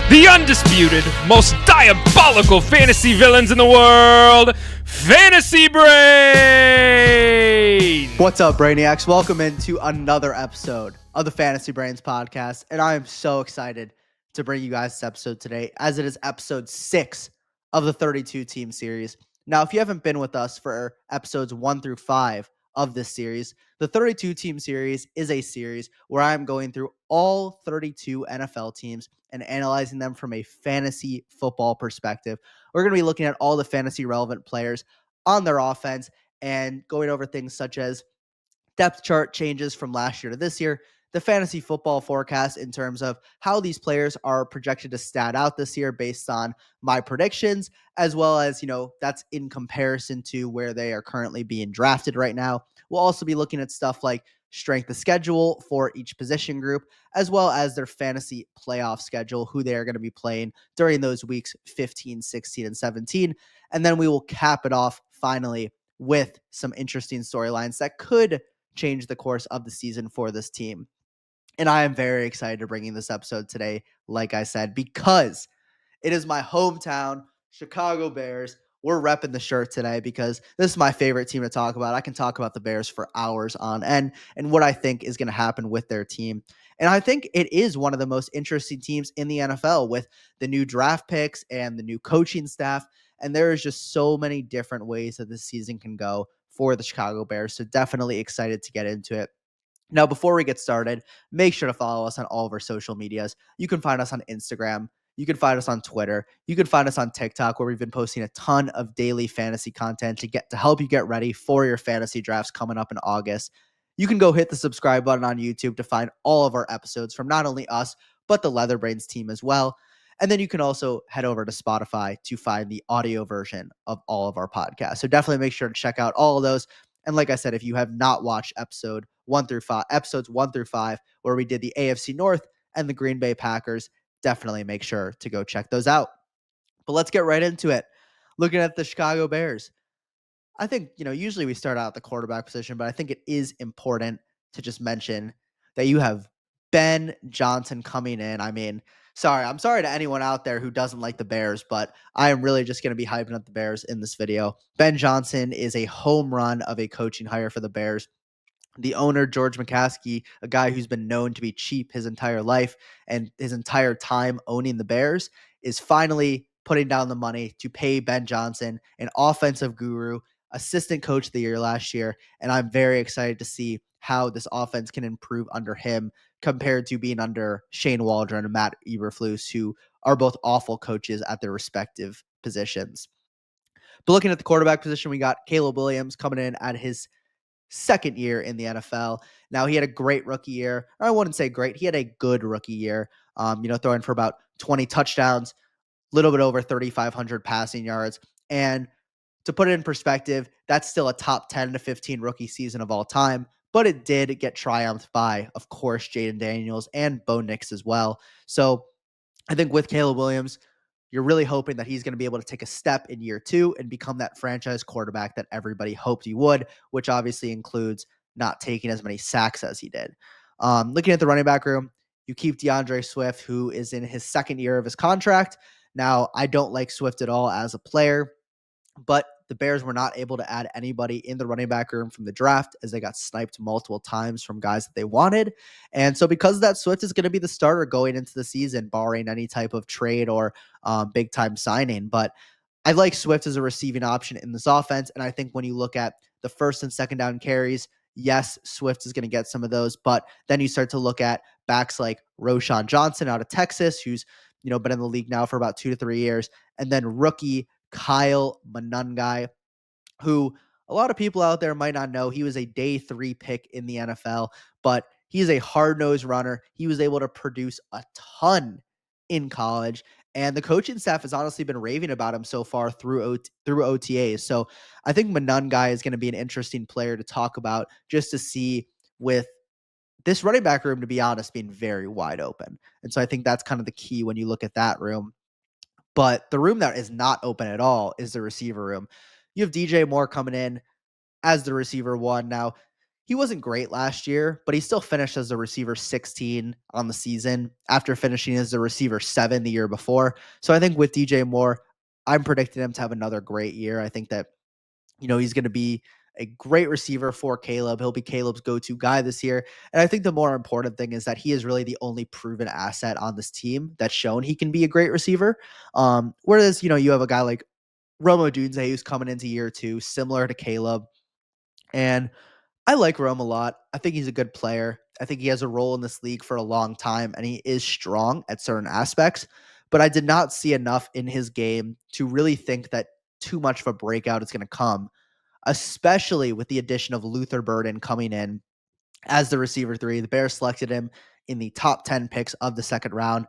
the undisputed, most diabolical fantasy villains in the world, Fantasy Brain! What's up, Brainiacs? Welcome into another episode of the Fantasy Brains podcast, and I am so excited to bring you guys this episode today, as it is episode 6 of the 32-team series. Now, if you haven't been with us for episodes 1 through 5 of this series, the 32-team series is a series where I am going through all 32 NFL teams and analyzing them from a fantasy football perspective. We're going to be looking at all the fantasy relevant players on their offense and going over things such as depth chart changes from last year to this year, the fantasy football forecast in terms of how these players are projected to stat out this year based on my predictions, as well as, that's in comparison to where they are currently being drafted right now. We'll also be looking at stuff like strength of schedule for each position group, as well as their fantasy playoff schedule, who they are going to be playing during those weeks 15, 16, and 17. And then we will cap it off finally with some interesting storylines that could change the course of the season for this team. And I am very excited to bring you this episode today, like I said, because it is my hometown, Chicago Bears. We're repping the shirt today because this is my favorite team to talk about. I can talk about the Bears for hours on end and what I think is going to happen with their team. And I think it is one of the most interesting teams in the NFL with the new draft picks and the new coaching staff. And there is just so many different ways that this season can go for the Chicago Bears. So definitely excited to get into it. Now, before we get started, make sure to follow us on all of our social medias. You can find us on Instagram. You can find us on Twitter. You can find us on TikTok, where we've been posting a ton of daily fantasy content to help you get ready for your fantasy drafts coming up in August. You can go hit the subscribe button on YouTube to find all of our episodes from not only us, but the Leatherbrains team as well. And then you can also head over to Spotify to find the audio version of all of our podcasts. So definitely make sure to check out all of those. And like I said, if you have not watched episodes 1 through 5, where we did the AFC North and the Green Bay Packers, definitely make sure to go check those out. But let's get right into it. Looking at the Chicago Bears, I think, usually we start out at the quarterback position, but I think it is important to just mention that you have Ben Johnson coming in. I'm sorry to anyone out there who doesn't like the Bears, but I am really just going to be hyping up the Bears in this video. Ben Johnson is a home run of a coaching hire for the Bears. The owner, George McCaskey, a guy who's been known to be cheap his entire life and his entire time owning the Bears, is finally putting down the money to pay Ben Johnson, an offensive guru, assistant coach of the year last year. And I'm very excited to see how this offense can improve under him compared to being under Shane Waldron and Matt Eberflus, who are both awful coaches at their respective positions. But looking at the quarterback position, we got Caleb Williams coming in at his second year in the NFL. Now, he had a great rookie year. I wouldn't say great. He had a good rookie year, throwing for about 20 touchdowns, a little bit over 3,500 passing yards. And to put it in perspective, that's still a top 10 to 15 rookie season of all time. But it did get triumphed by, of course, Jaden Daniels and Bo Nix as well. So I think with Caleb Williams, you're really hoping that he's going to be able to take a step in year 2 and become that franchise quarterback that everybody hoped he would, which obviously includes not taking as many sacks as he did. Looking at the running back room, you keep DeAndre Swift, who is in his second year of his contract. Now, I don't like Swift at all as a player, but the Bears were not able to add anybody in the running back room from the draft, as they got sniped multiple times from guys that they wanted. And so because of that, Swift is going to be the starter going into the season, barring any type of trade or big time signing. But I like Swift as a receiving option in this offense. And I think when you look at the first and second down carries, yes, Swift is going to get some of those. But then you start to look at backs like Roschon Johnson out of Texas, who's been in the league now for about 2 to 3 years. And then rookie Kyle Monangai, who a lot of people out there might not know. He was a day 3 pick in the NFL, but he's a hard-nosed runner. He was able to produce a ton in college, and the coaching staff has honestly been raving about him so far through OTAs. So I think Monangai is going to be an interesting player to talk about, just to see with this running back room, to be honest, being very wide open. And so I think that's kind of the key when you look at that room. But the room that is not open at all is the receiver room. You have DJ Moore coming in as the receiver 1. Now, he wasn't great last year, but he still finished as a receiver 16 on the season after finishing as a receiver 7 the year before. So I think with DJ Moore, I'm predicting him to have another great year. I think that, he's going to be a great receiver for Caleb. He'll be Caleb's go-to guy this year. And I think the more important thing is that he is really the only proven asset on this team that's shown he can be a great receiver. Whereas, you have a guy like Odunze who's coming into year 2, similar to Caleb. And I like Rome a lot. I think he's a good player. I think he has a role in this league for a long time, and he is strong at certain aspects. But I did not see enough in his game to really think that too much of a breakout is going to come, especially with the addition of Luther Burden coming in as the receiver 3. The Bears selected him in the top 10 picks of the second round.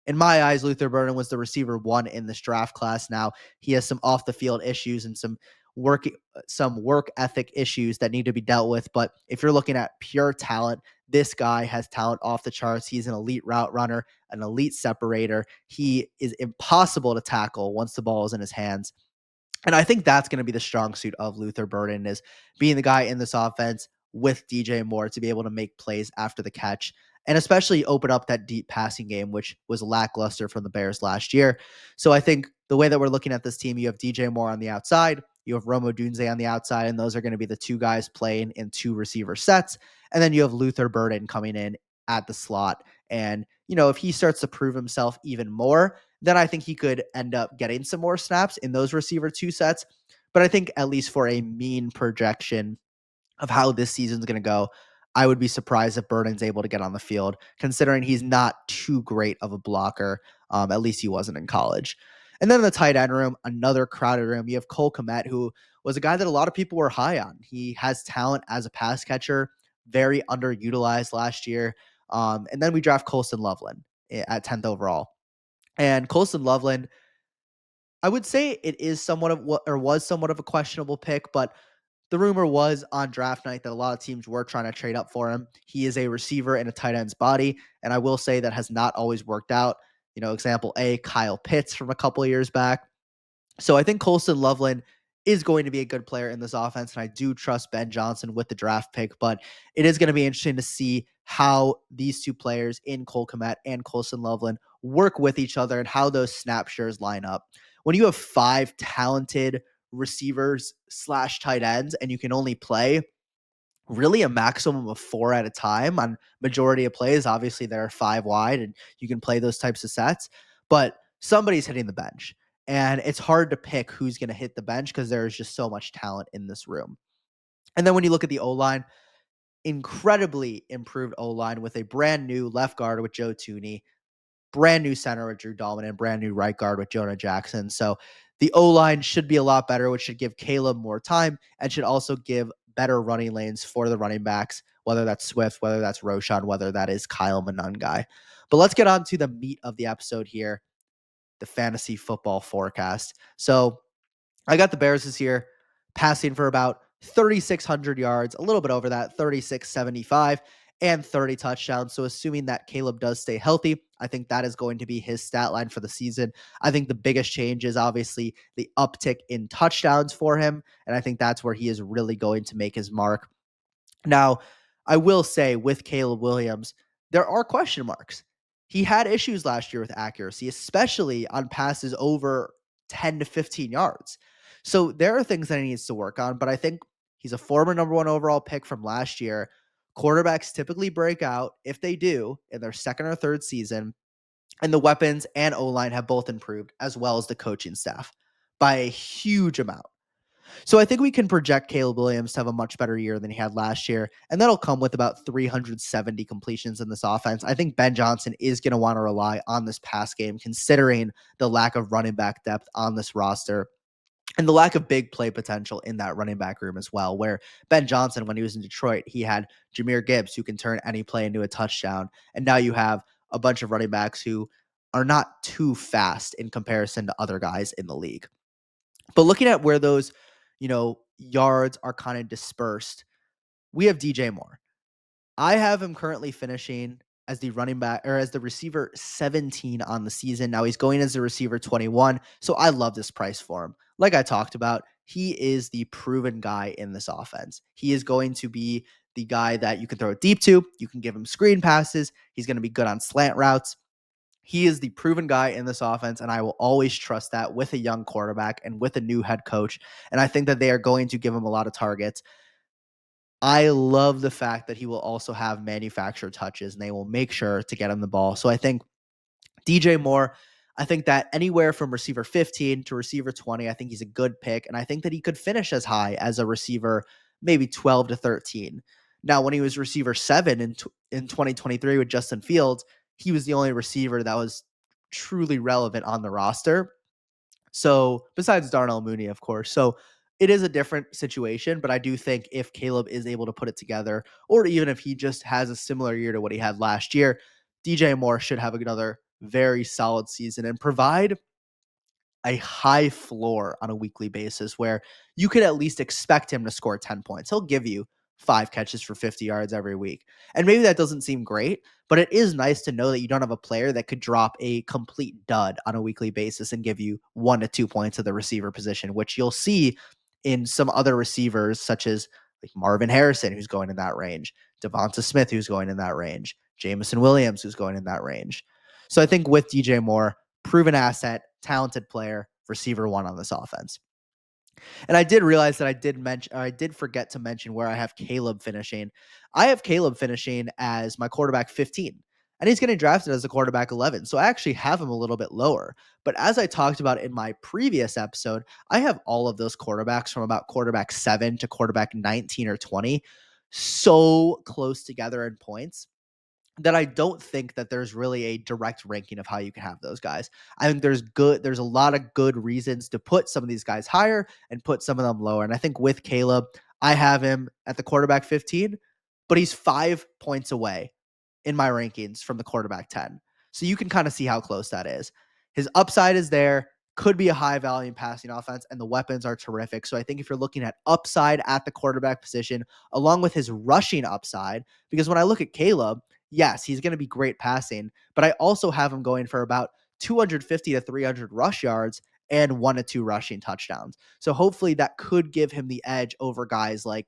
In my eyes, Luther Burden was the receiver 1 in this draft class. Now, he has some off the field issues and some work ethic issues that need to be dealt with. But if you're looking at pure talent, this guy has talent off the charts. He's an elite route runner, an elite separator. He is impossible to tackle once the ball is in his hands. And I think that's going to be the strong suit of Luther Burden, is being the guy in this offense with DJ Moore to be able to make plays after the catch and especially open up that deep passing game, which was lackluster from the Bears last year. So I think the way that we're looking at this team, you have DJ Moore on the outside, you have Odunze on the outside, and those are going to be the two guys playing in 2 receiver sets. And then you have Luther Burden coming in at the slot. And, if he starts to prove himself even more, then I think he could end up getting some more snaps in those receiver 2 sets. But I think at least for a mean projection of how this season's going to go, I would be surprised if Burden's able to get on the field, considering he's not too great of a blocker. At least he wasn't in college. And then in the tight end room, another crowded room, you have Cole Kmet, who was a guy that a lot of people were high on. He has talent as a pass catcher, very underutilized last year. And then we draft Colston Loveland at 10th overall. And Colston Loveland, I would say it is somewhat of what, or was somewhat of a questionable pick, but the rumor was on draft night that a lot of teams were trying to trade up for him. He is a receiver in a tight end's body, and I will say that has not always worked out. Example A, Kyle Pitts from a couple of years back. So I think Colston Loveland is going to be a good player in this offense, and I do trust Ben Johnson with the draft pick, but it is going to be interesting to see how these two players in Cole Kmet and Colston Loveland work with each other and how those snap shares line up. When you have 5 talented receivers / tight ends and you can only play really a maximum of 4 at a time on majority of plays, obviously there are 5 wide and you can play those types of sets, but somebody's hitting the bench. And it's hard to pick who's going to hit the bench because there is just so much talent in this room. And then when you look at the O-line, incredibly improved O-line with a brand new left guard with Joe Tooney, brand new center with Drew Dalman, and brand new right guard with Jonah Jackson. So the O-line should be a lot better, which should give Caleb more time and should also give better running lanes for the running backs, whether that's Swift, whether that's Roshan, whether that is Kyle Monangai. But let's get on to the meat of the episode here, the fantasy football forecast. So I got the Bears this year passing for about 3,600 yards, a little bit over that, 3,675, and 30 touchdowns. So assuming that Caleb does stay healthy, I think that is going to be his stat line for the season. I think the biggest change is obviously the uptick in touchdowns for him, and I think that's where he is really going to make his mark. Now, I will say with Caleb Williams, there are question marks. He had issues last year with accuracy, especially on passes over 10 to 15 yards. So there are things that he needs to work on, but I think he's a former number 1 overall pick from last year. Quarterbacks typically break out, if they do, in their second or third season, and the weapons and O-line have both improved, as well as the coaching staff, by a huge amount. So I think we can project Caleb Williams to have a much better year than he had last year, and that'll come with about 370 completions in this offense. I think Ben Johnson is going to want to rely on this pass game, considering the lack of running back depth on this roster and the lack of big play potential in that running back room as well, where Ben Johnson, when he was in Detroit, he had Jahmyr Gibbs, who can turn any play into a touchdown, and now you have a bunch of running backs who are not too fast in comparison to other guys in the league. But looking at where those yards are kind of dispersed, we have DJ Moore. I have him currently finishing as the running back or as the receiver 17 on the season. Now he's going as the receiver 21. So I love this price for him. Like I talked about, he is the proven guy in this offense. He is going to be the guy that you can throw it deep to. You can give him screen passes. He's going to be good on slant routes. He is the proven guy in this offense, and I will always trust that with a young quarterback and with a new head coach. And I think that they are going to give him a lot of targets. I love the fact that he will also have manufactured touches, and they will make sure to get him the ball. So I think DJ Moore, I think that anywhere from receiver 15 to receiver 20, I think he's a good pick. And I think that he could finish as high as a receiver, maybe 12 to 13. Now, when he was receiver 7 in 2023 with Justin Fields, he was the only receiver that was truly relevant on the roster. So, besides Darnell Mooney, of course. So, it is a different situation, but I do think if Caleb is able to put it together, or even if he just has a similar year to what he had last year, DJ Moore should have another very solid season and provide a high floor on a weekly basis where you could at least expect him to score 10 points. He'll give you 5 catches for 50 yards every week. And maybe that doesn't seem great, but it is nice to know that you don't have a player that could drop a complete dud on a weekly basis and give you 1 to 2 points at the receiver position, which you'll see in some other receivers, such as like Marvin Harrison, who's going in that range, Devonta Smith, who's going in that range, Jameson Williams, who's going in that range. So I think with DJ Moore, proven asset, talented player, receiver 1 on this offense. And I did realize that I did forget to mention where I have Caleb finishing. I have Caleb finishing as my quarterback 15, and he's getting drafted as a quarterback 11. So I actually have him a little bit lower. But as I talked about in my previous episode, I have all of those quarterbacks from about quarterback 7 to quarterback 19 or 20 so close together in points that I don't think that there's really a direct ranking of how you can have those guys. I think there's a lot of good reasons to put some of these guys higher and put some of them lower. And I think with Caleb, I have him at the quarterback 15, but he's 5 points away in my rankings from the quarterback 10. So you can kind of see how close that is. His upside is there, could be a high volume passing offense, and the weapons are terrific. So I think if you're looking at upside at the quarterback position, along with his rushing upside, because when I look at Caleb, yes, he's going to be great passing, but I also have him going for about 250 to 300 rush yards and 1 to 2 rushing touchdowns. So hopefully that could give him the edge over guys like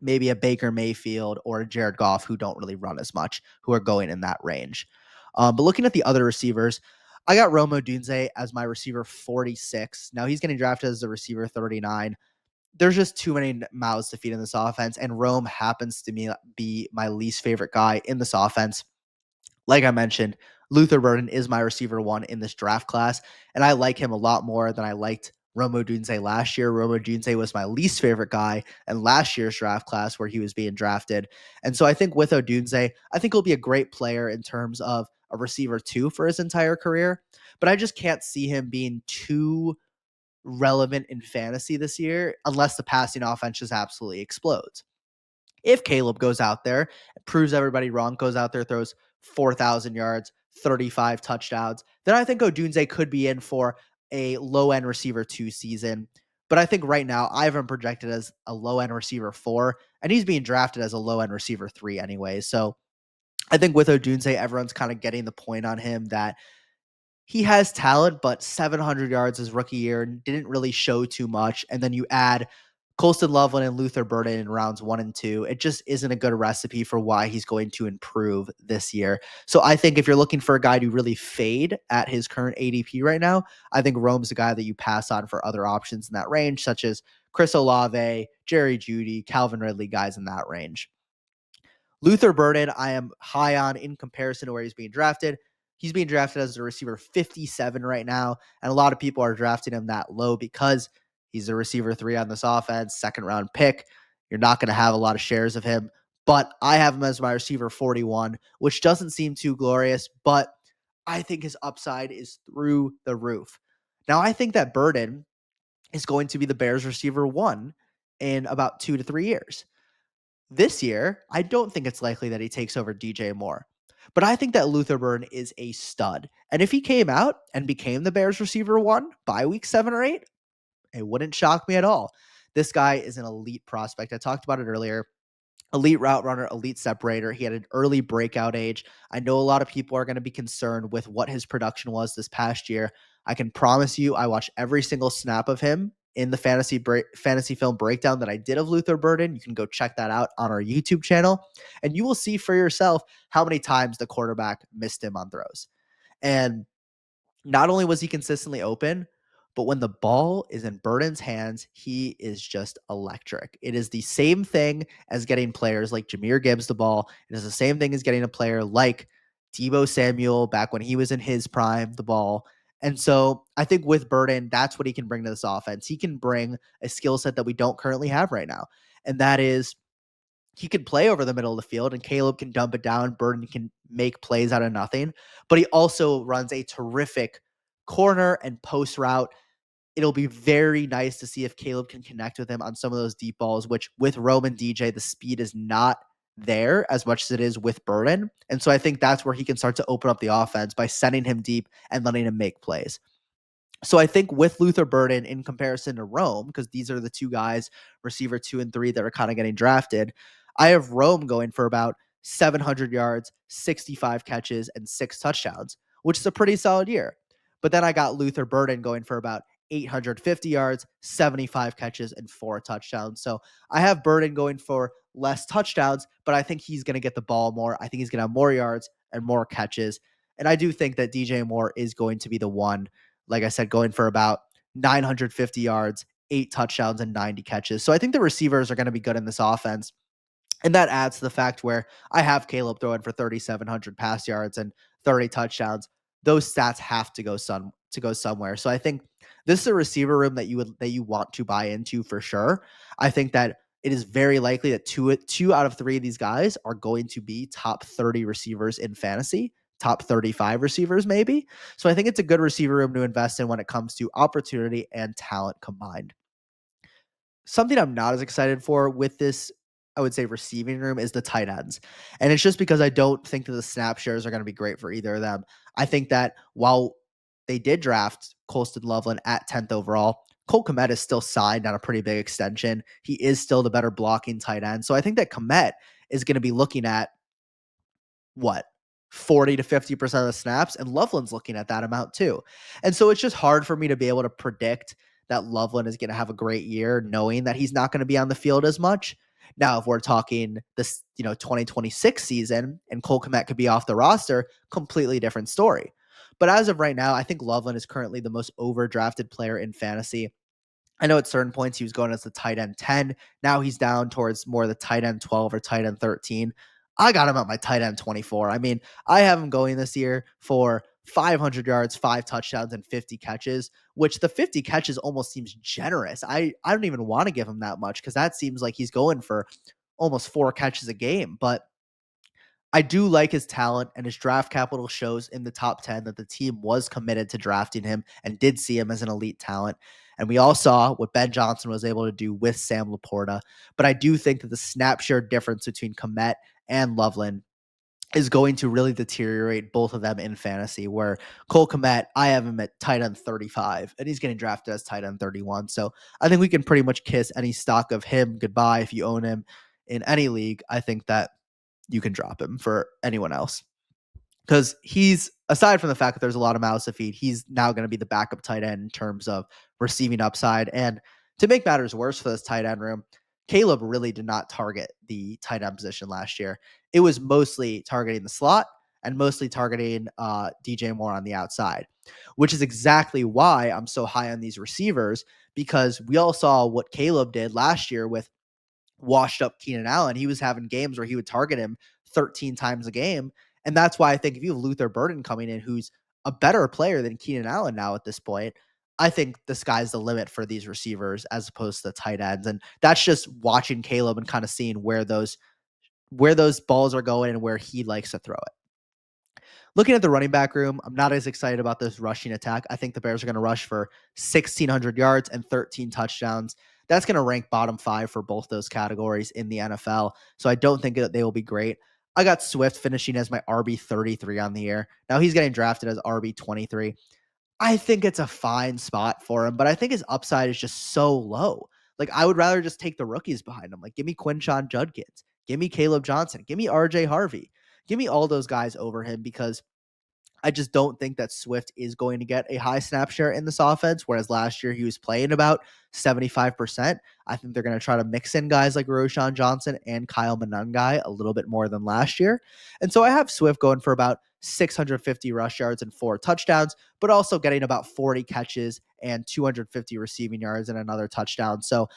maybe a Baker Mayfield or a Jared Goff who don't really run as much, who are going in that range. But looking at the other receivers, I got Rome Odunze as my receiver 46. Now he's getting drafted as a receiver 39. There's just too many mouths to feed in this offense, and Rome happens to be my least favorite guy in this offense. Like I mentioned, Luther Burden is my receiver 1 in this draft class, and I like him a lot more than I liked Rome Odunze last year. Rome Odunze was my least favorite guy in last year's draft class where he was being drafted. And so I think with Odunze, I think he'll be a great player in terms of a receiver 2 for his entire career, but I just can't see him being too relevant in fantasy this year unless the passing offense just absolutely explodes. If Caleb goes out there, proves everybody wrong, goes out there, throws 4,000 yards, 35 touchdowns, then I think Odunze could be in for a low-end receiver 2 season. But I think right now I have him projected as a low-end receiver 4, and he's being drafted as a low-end receiver 3 anyway. So I think with Odunze, everyone's kind of getting the point on him that he has talent, but 700 yards his rookie year didn't really show too much. And then you add Colston Loveland and Luther Burden in rounds 1 and 2. It just isn't a good recipe for why he's going to improve this year. So I think if you're looking for a guy to really fade at his current ADP right now, I think Rome's the guy that you pass on for other options in that range, such as Chris Olave, Jerry Jeudy, Calvin Ridley, guys in that range. Luther Burden, I am high on in comparison to where he's being drafted. He's being drafted as a receiver 57 right now, and a lot of people are drafting him that low because he's a receiver 3 on this offense, second-round pick. You're not going to have a lot of shares of him, but I have him as my receiver 41, which doesn't seem too glorious, but I think his upside is through the roof. Now, I think that Burden is going to be the Bears receiver 1 in about 2 to 3 years. This year, I don't think it's likely that he takes over DJ Moore. But I think that Luther Burden is a stud. And if he came out and became the Bears receiver 1 by week 7 or 8, it wouldn't shock me at all. This guy is an elite prospect. I talked about it earlier. Elite route runner, elite separator. He had an early breakout age. I know a lot of people are going to be concerned with what his production was this past year. I can promise you, I watched every single snap of him in the fantasy film breakdown that I did of Luther Burden. You can go check that out on our YouTube channel, and you will see for yourself how many times the quarterback missed him on throws. And not only was he consistently open, but when the ball is in Burden's hands, he is just electric. It is the same thing as getting players like Jahmyr Gibbs the ball. It is the same thing as getting a player like Deebo Samuel back when he was in his prime, the ball. And so I think with Burden, that's what he can bring to this offense. He can bring a skill set that we don't currently have right now. And that is he can play over the middle of the field and Caleb can dump it down. Burden can make plays out of nothing, but he also runs a terrific corner and post route. It'll be very nice to see if Caleb can connect with him on some of those deep balls, which with Roman DJ, the speed is not there as much as it is with Burden. And so I think that's where he can start to open up the offense by sending him deep and letting him make plays. So I think with Luther Burden in comparison to Rome, because these are the two guys, receiver 2 and 3, that are kind of getting drafted, I have Rome going for about 700 yards, 65 catches, and 6 touchdowns, which is a pretty solid year. But then I got Luther Burden going for about 850 yards, 75 catches, and 4 touchdowns. So I have Burden going for less touchdowns, but I think he's going to get the ball more. I think he's going to have more yards and more catches. And I do think that DJ Moore is going to be the one, like I said, going for about 950 yards, 8 touchdowns, and 90 catches. So I think the receivers are going to be good in this offense. And that adds to the fact where I have Caleb throwing for 3,700 pass yards and 30 touchdowns. Those stats have to go somewhere. So I think this is a receiver room that you want to buy into for sure. I think that it is very likely that two out of 3 of these guys are going to be top 30 receivers in fantasy, top 35 receivers maybe. So I think it's a good receiver room to invest in when it comes to opportunity and talent combined. Something I'm not as excited for with this, I would say, receiving room is the tight ends. And it's just because I don't think that the snap shares are going to be great for either of them. I think that while they did draft Colston Loveland at 10th overall, Cole Kmet is still signed on a pretty big extension. He is still the better blocking tight end. So I think that Kmet is going to be looking at what, 40 to 50% of the snaps, and Loveland's looking at that amount too. And so it's just hard for me to be able to predict that Loveland is going to have a great year knowing that he's not going to be on the field as much. Now, if we're talking this, 2026 season and Cole Kmet could be off the roster, completely different story. But as of right now, I think Loveland is currently the most overdrafted player in fantasy. I know at certain points he was going as the tight end 10. Now he's down towards more the tight end 12 or tight end 13. I got him at my tight end 24. I mean, I have him going this year for 500 yards, 5 touchdowns, and 50 catches, which the 50 catches almost seems generous. I don't even want to give him that much because that seems like he's going for almost 4 catches a game. But I do like his talent, and his draft capital shows in the top 10 that the team was committed to drafting him and did see him as an elite talent. And we all saw what Ben Johnson was able to do with Sam Laporta. But I do think that the snap share difference between Kmet and Loveland is going to really deteriorate both of them in fantasy, where Cole Kmet, I have him at tight end 35, and he's getting drafted as tight end 31. So I think we can pretty much kiss any stock of him goodbye if you own him in any league. I think that you can drop him for anyone else. Because he's, aside from the fact that there's a lot of mouths to feed, he's now going to be the backup tight end in terms of receiving upside. And to make matters worse for this tight end room, Caleb really did not target the tight end position last year. It was mostly targeting the slot and mostly targeting DJ Moore on the outside, which is exactly why I'm so high on these receivers, because we all saw what Caleb did last year with washed up Keenan Allen. He was having games where he would target him 13 times a game. And that's why I think if you have Luther Burden coming in, who's a better player than Keenan Allen now at this point, I think the sky's the limit for these receivers as opposed to the tight ends. And that's just watching Caleb and kind of seeing where those balls are going and where he likes to throw it. Looking at the running back room, I'm not as excited about this rushing attack. I think the Bears are going to rush for 1,600 yards and 13 touchdowns. That's going to rank bottom 5 for both those categories in the NFL. So I don't think that they will be great. I got Swift finishing as my RB 33 on the year. Now he's getting drafted as RB 23. I think it's a fine spot for him, but I think his upside is just so low. Like, I would rather just take the rookies behind him. Like, give me Quinshon Judkins. Give me Caleb Johnson. Give me RJ Harvey. Give me all those guys over him, because I just don't think that Swift is going to get a high snap share in this offense, whereas last year he was playing about 75%. I think they're going to try to mix in guys like Roshan Johnson and Kyle Monangai a little bit more than last year. And so I have Swift going for about 650 rush yards and 4 touchdowns, but also getting about 40 catches and 250 receiving yards and another touchdown. So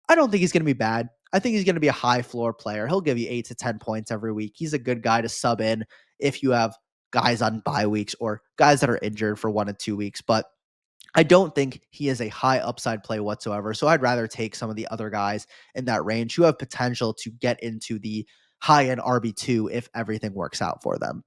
I don't think he's going to be bad. I think he's going to be a high floor player. He'll give you 8 to 10 points every week. He's a good guy to sub in if you have guys on bye weeks or guys that are injured for 1 to 2 weeks. But I don't think he is a high upside play whatsoever. So I'd rather take some of the other guys in that range who have potential to get into the high end RB2 if everything works out for them.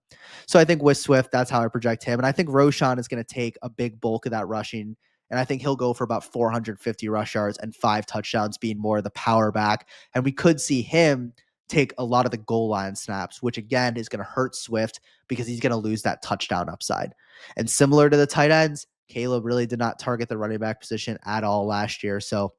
So I think with Swift, that's how I project him. And I think Roshan is going to take a big bulk of that rushing. And I think he'll go for about 450 rush yards and 5 touchdowns, being more of the power back. And we could see him take a lot of the goal line snaps, which again is going to hurt Swift because he's going to lose that touchdown upside. And similar to the tight ends, Caleb really did not target the running back position at all last year. So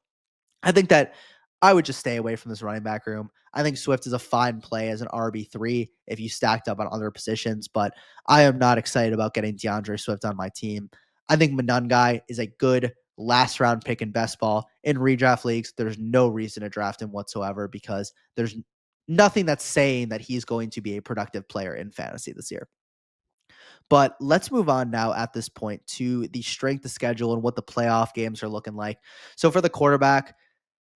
I think that I would just stay away from this running back room. I think Swift is a fine play as an RB3 if you stacked up on other positions, but I am not excited about getting DeAndre Swift on my team. I think Monangai is a good last round pick in best ball. In redraft leagues, there's no reason to draft him whatsoever because there's nothing that's saying that he's going to be a productive player in fantasy this year. But let's move on now at this point to the strength of schedule and what the playoff games are looking like. So for the quarterback,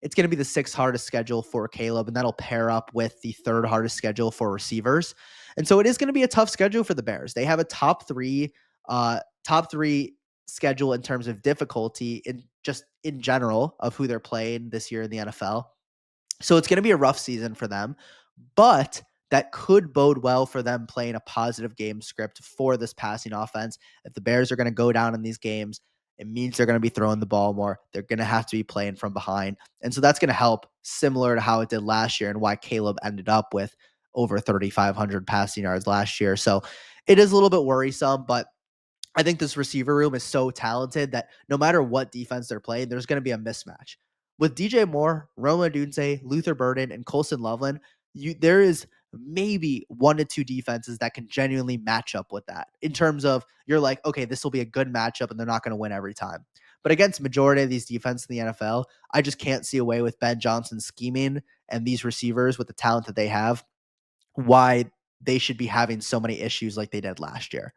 it's going to be the 6th hardest schedule for Caleb, and that'll pair up with the 3rd hardest schedule for receivers. And so it is going to be a tough schedule for the Bears. They have a top three schedule in terms of difficulty in general of who they're playing this year in the NFL. So it's going to be a rough season for them, but that could bode well for them playing a positive game script for this passing offense. If the Bears are going to go down in these games, it means they're going to be throwing the ball more. They're going to have to be playing from behind. And so that's going to help, similar to how it did last year and why Caleb ended up with over 3,500 passing yards last year. So it is a little bit worrisome, but I think this receiver room is so talented that no matter what defense they're playing, there's going to be a mismatch. With DJ Moore, Rome Odunze, Luther Burden, and Colston Loveland, there is maybe 1 to 2 defenses that can genuinely match up with that in terms of you're like, okay, this will be a good matchup and they're not going to win every time. But against majority of these defenses in the NFL, I just can't see a way with Ben Johnson scheming and these receivers with the talent that they have, why they should be having so many issues like they did last year.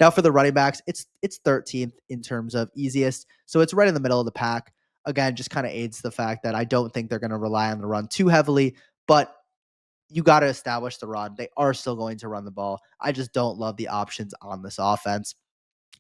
Now for the running backs, it's 13th in terms of easiest. So it's right in the middle of the pack. Again, just kind of aids the fact that I don't think they're going to rely on the run too heavily, but you got to establish the run. They are still going to run the ball. I just don't love the options on this offense.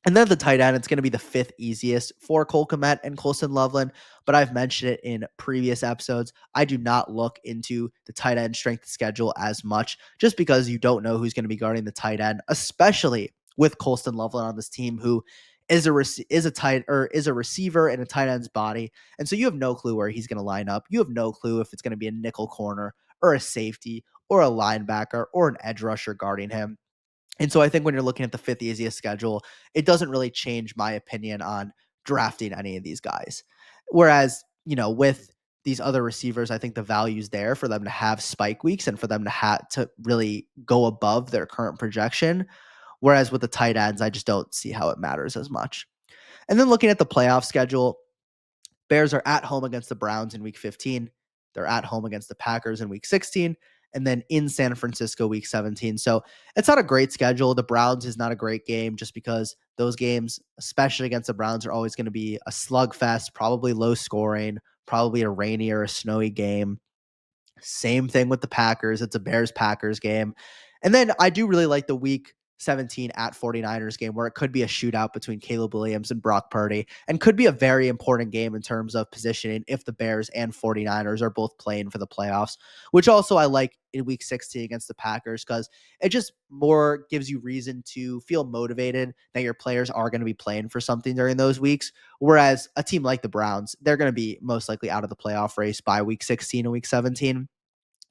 And then the tight end, it's going to be the 5th easiest for Cole Kmet and Colston Loveland, but I've mentioned it in previous episodes. I do not look into the tight end strength schedule as much just because you don't know who's going to be guarding the tight end, especially with Colston Loveland on this team, who is a receiver in a tight end's body. And so you have no clue where he's going to line up. You have no clue if it's going to be a nickel corner or a safety or a linebacker or an edge rusher guarding him. And so I think when you're looking at the 5th easiest schedule, it doesn't really change my opinion on drafting any of these guys. Whereas, with these other receivers, I think the value's there for them to have spike weeks and for them to really go above their current projection. Whereas with the tight ends, I just don't see how it matters as much. And then looking at the playoff schedule, Bears are at home against the Browns in week 15. They're at home against the Packers in week 16, and then in San Francisco week 17. So it's not a great schedule. The Browns is not a great game just because those games, especially against the Browns, are always going to be a slugfest, probably low scoring, probably a rainy or a snowy game. Same thing with the Packers. It's a Bears-Packers game. And then I do really like the week 17 at 49ers game where it could be a shootout between Caleb Williams and Brock Purdy and could be a very important game in terms of positioning if the Bears and 49ers are both playing for the playoffs, which also I like in week 16 against the Packers because it just more gives you reason to feel motivated that your players are going to be playing for something during those weeks. Whereas a team like the Browns, they're going to be most likely out of the playoff race by week 16 and week 17.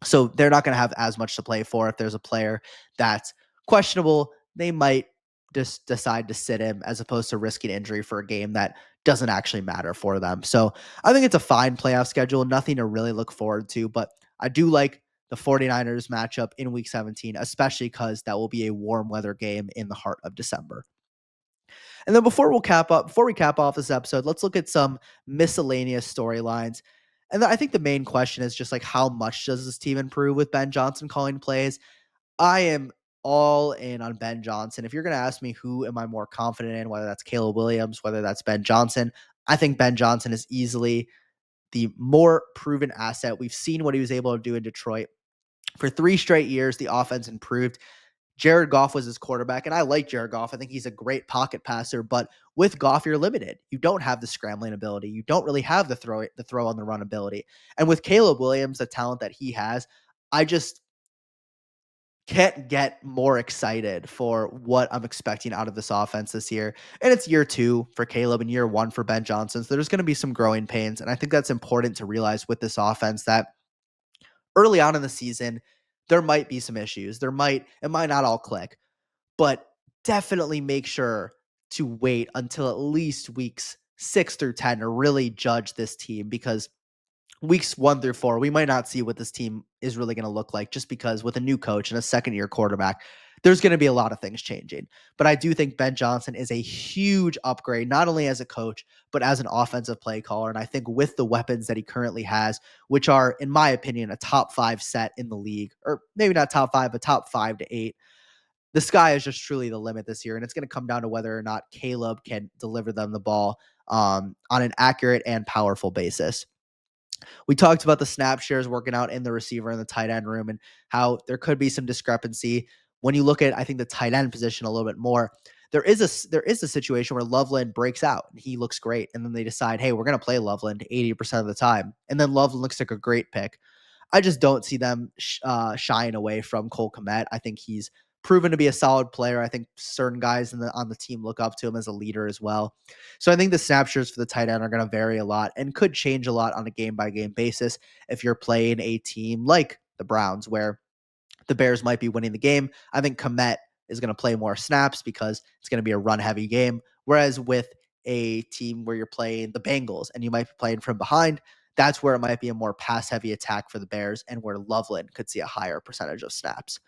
So they're not going to have as much to play for. If there's a player that's questionable, they might just decide to sit him as opposed to risking injury for a game that doesn't actually matter for them. So I think it's a fine playoff schedule, nothing to really look forward to, but I do like the 49ers matchup in week 17, especially because that will be a warm weather game in the heart of December. And then before we cap off this episode, let's look at some miscellaneous storylines. And I think the main question is just like, how much does this team improve with Ben Johnson calling plays? I am all in on Ben Johnson. If you're going to ask me who am I more confident in, whether that's Caleb Williams, whether that's Ben Johnson, I think Ben Johnson is easily the more proven asset. We've seen what he was able to do in Detroit. For 3 straight years, the offense improved. Jared Goff was his quarterback, and I like Jared Goff. I think he's a great pocket passer, but with Goff, you're limited. You don't have the scrambling ability. You don't really have the throw on the run ability. And with Caleb Williams, the talent that he has, I just can't get more excited for what I'm expecting out of this offense this year. And it's year 2 for Caleb and year 1 for Ben Johnson. So there's going to be some growing pains. And I think that's important to realize with this offense that early on in the season, there might be some issues. It might not all click, but definitely make sure to wait until at least weeks 6 through 10 to really judge this team, because weeks 1 through 4, we might not see what this team is really going to look like, just because with a new coach and a second-year quarterback, there's going to be a lot of things changing. But I do think Ben Johnson is a huge upgrade, not only as a coach, but as an offensive play caller. And I think with the weapons that he currently has, which are, in my opinion, a top 5 set in the league, or maybe not top 5, but top 5 to 8, the sky is just truly the limit this year. And it's going to come down to whether or not Caleb can deliver them the ball on an accurate and powerful basis. We talked about the snap shares working out in the receiver and the tight end room, and how there could be some discrepancy when you look at, I think, the tight end position a little bit more. There is a situation where Loveland breaks out and he looks great, and then they decide, hey, we're going to play Loveland 80% of the time, and then Loveland looks like a great pick. I just don't see them shying away from Cole Kmet. I think he's proven to be a solid player. I think certain guys on the team look up to him as a leader as well. So I think the snapshots for the tight end are going to vary a lot and could change a lot on a game-by-game basis if you're playing a team like the Browns, where the Bears might be winning the game. I think Kmet is going to play more snaps because it's going to be a run-heavy game. Whereas with a team where you're playing the Bengals and you might be playing from behind, that's where it might be a more pass-heavy attack for the Bears, and where Loveland could see a higher percentage of snaps.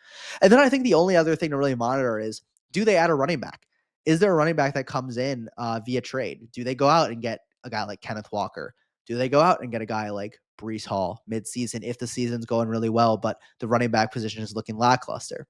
And then I think the only other thing to really monitor is, do they add a running back? Is there a running back that comes in via trade? Do they go out and get a guy like Kenneth Walker? Do they go out and get a guy like Breece Hall mid-season if the season's going really well, but the running back position is looking lackluster?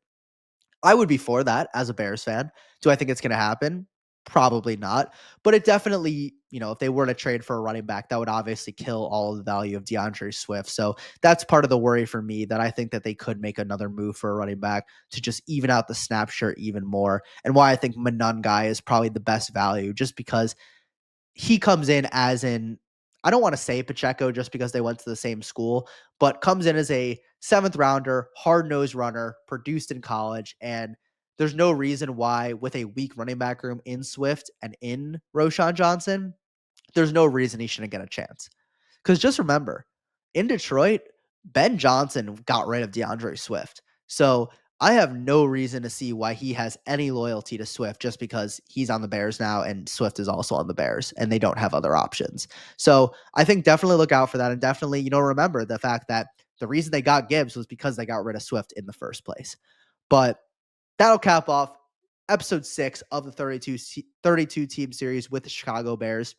I would be for that as a Bears fan. Do I think it's going to happen? Probably not. But it definitely, if they were to trade for a running back, that would obviously kill all of the value of DeAndre Swift. So that's part of the worry for me, that I think that they could make another move for a running back to just even out the snap share even more. And why I think Monangai is probably the best value, just because he comes in as I don't want to say Pacheco just because they went to the same school, but comes in as a 7th rounder, hard-nosed runner, produced in college. And there's no reason why, with a weak running back room in Swift and in Roschon Johnson, there's no reason he shouldn't get a chance. Because just remember, in Detroit, Ben Johnson got rid of DeAndre Swift. So I have no reason to see why he has any loyalty to Swift, just because he's on the Bears now and Swift is also on the Bears and they don't have other options. So I think definitely look out for that. And definitely, remember the fact that the reason they got Gibbs was because they got rid of Swift in the first place. But that'll cap off episode 6 of the 32 team series with the Chicago Bears.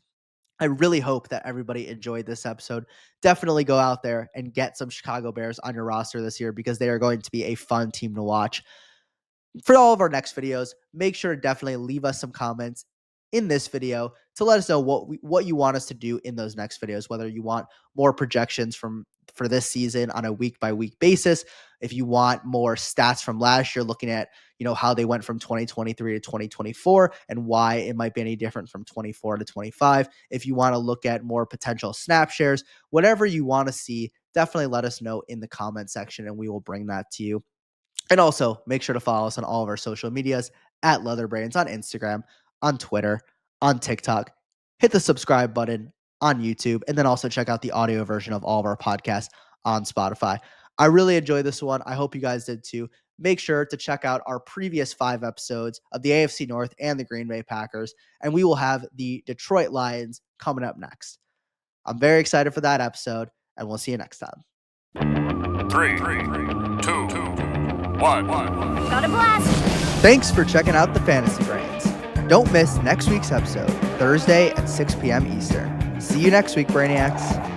I really hope that everybody enjoyed this episode. Definitely go out there and get some Chicago Bears on your roster this year, because they are going to be a fun team to watch. For all of our next videos, make sure to definitely leave us some comments in this video to let us know what you want us to do in those next videos, whether you want more projections for this season on a week-by-week basis, if you want more stats from last year, looking at how they went from 2023 to 2024 and why it might be any different from 24 to 25. If you want to look at more potential snap shares, whatever you want to see, definitely let us know in the comment section and we will bring that to you. And also make sure to follow us on all of our social medias at Leatherbrains on Instagram, on Twitter, on TikTok. Hit the subscribe button on YouTube, and then also check out the audio version of all of our podcasts on Spotify. I really enjoyed this one. I hope you guys did too. Make sure to check out our previous 5 episodes of the AFC North and the Green Bay Packers, and we will have the Detroit Lions coming up next. I'm very excited for that episode, and we'll see you next time. 3, 2, 1. Gotta blast! Thanks for checking out the Fantasy Brains. Don't miss next week's episode, Thursday at 6 p.m. Eastern. See you next week, Brainiacs.